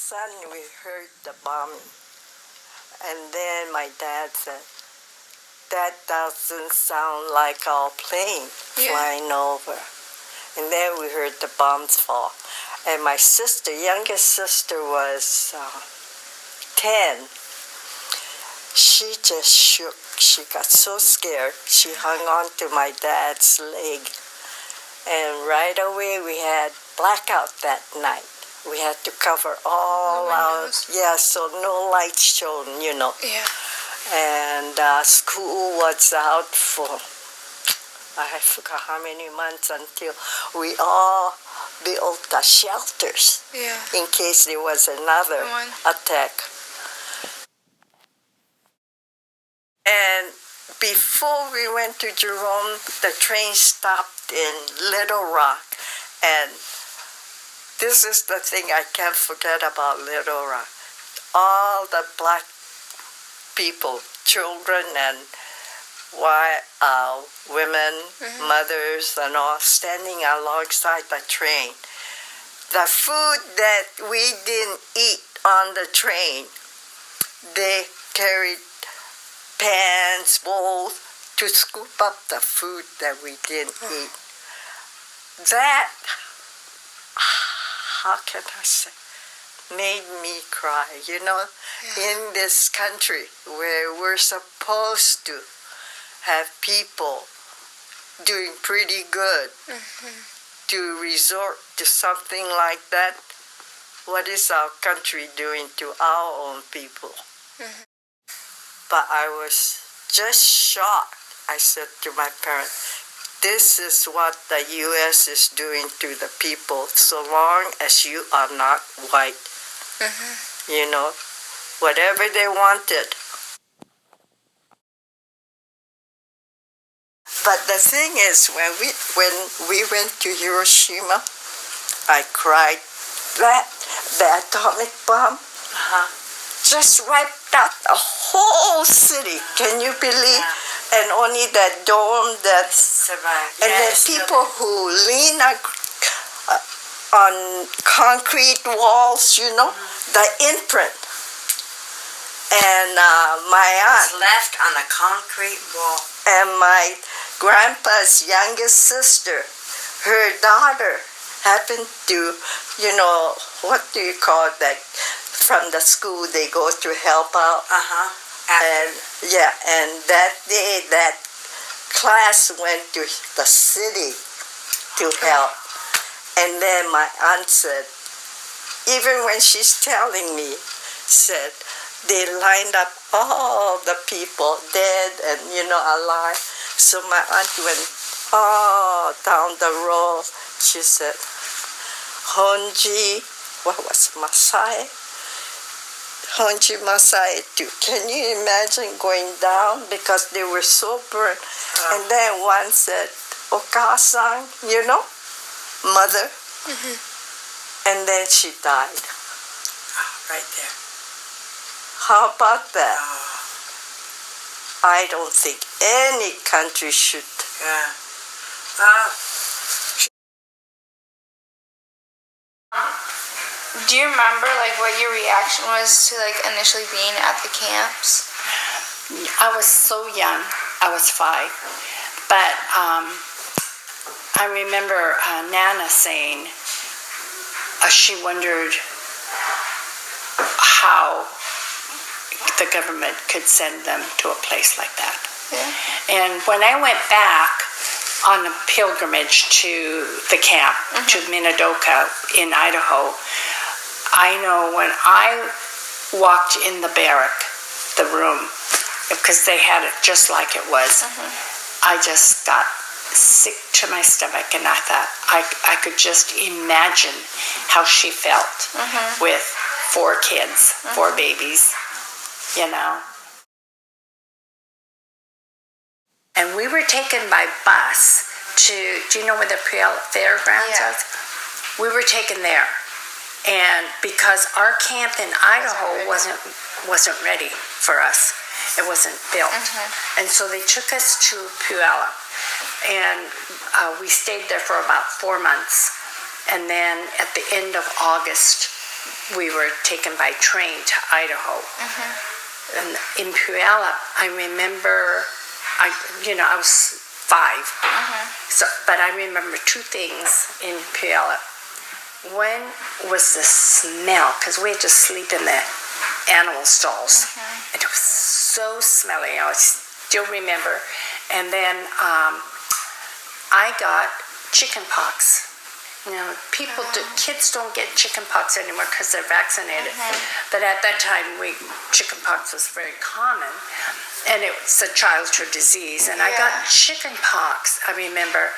sudden we heard the bombing. And then my dad said, that doesn't sound like our plane flying over. And then we heard the bombs fall. And my sister, youngest sister, was 10. She just shook. She got so scared. She hung on to my dad's leg. And right away we had blackout that night. We had to cover all our, so no lights shown, you know. Yeah. And school was out for, I forgot how many months until we all built the shelters in case there was another attack. And before we went to Jerome, the train stopped in Little Rock. And this is the thing I can't forget about Little Rock. All the black people, children and women, mothers and all, standing alongside the train. The food that we didn't eat on the train, they carried pans, bowls to scoop up the food that we didn't eat. That, how can I say, made me cry, you know, in this country where we're supposed to have people doing pretty good to resort to something like that. What is our country doing to our own people? But I was just shocked. I said to my parents, this is what the U.S. is doing to the people so long as you are not white. You know, whatever they wanted. But the thing is, when we went to Hiroshima, I cried. The atomic bomb just wiped out the whole city. Can you believe? And only that dome that survived. And then people who lean on concrete walls, you know, the imprint. And my aunt was left on a concrete wall. And my grandpa's youngest sister, her daughter, happened to, you know, what do you call that? From the school they go to help out. And that day that class went to the city to help. And then my aunt said, even when she's telling me, said, they lined up all the people, dead and, you know, alive. So my aunt went down the road. She said, Honji, what was Masai? Honji Masai too. Can you imagine going down? Because they were so burned. And then one said, Okasan, you know, mother. And then she died. Right there. How about that? I don't think any country should. Do you remember what your reaction was to initially being at the camps? I was so young. I was 5. But I remember Nana saying she wondered how the government could send them to a place like that. And when I went back on a pilgrimage to the camp, to Minidoka in Idaho, I know when I walked in the barrack, the room, because they had it just like it was, I just got sick to my stomach, and I thought I could just imagine how she felt with 4 kids, 4 babies, you know. And we were taken by bus to, do you know where the fairgrounds is? We were taken there. And because our camp in Idaho wasn't ready for us. It wasn't built. And so they took us to Puyallup. And we stayed there for about 4 months. And then at the end of August, we were taken by train to Idaho. And in Puyallup, I remember, I was 5. So, but I remember 2 things in Puyallup. One was the smell, because we had to sleep in the animal stalls. And it was so smelly. I still remember. And then I got chicken pox. Kids don't get chicken pox anymore because they're vaccinated. But at that time, chicken pox was very common, and it was a childhood disease. And I got chicken pox, I remember,